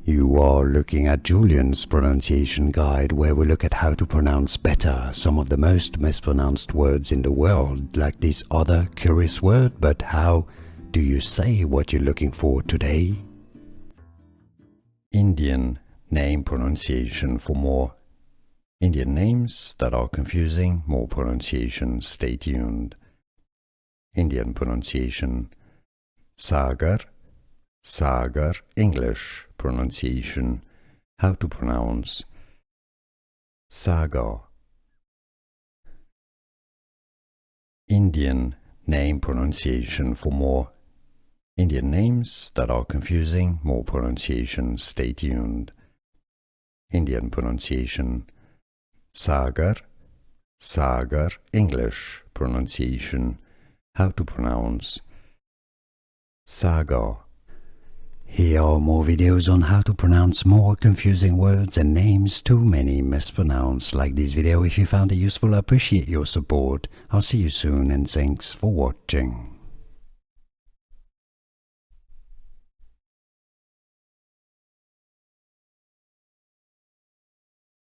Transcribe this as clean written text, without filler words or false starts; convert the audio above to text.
You are looking at Julian's pronunciation guide, where we look at how to pronounce better some of the most mispronounced words in the world, like this other curious word. But how do you say what you're looking for today? Indian name pronunciation. For more Indian names that are confusing, more pronunciation, stay tuned. Indian pronunciation: Sagar, Sagar. English pronunciation: how to pronounce Sagar. Indian name pronunciation. For more Indian names that are confusing, more pronunciation, stay tuned. Indian pronunciation: Sagar, Sagar. English pronunciation: how to pronounce Sagar. Here are more videos on how to pronounce more confusing words and names too many mispronounced. Like this video if you found it useful. I appreciate your support. I'll see you soon and thanks for watching.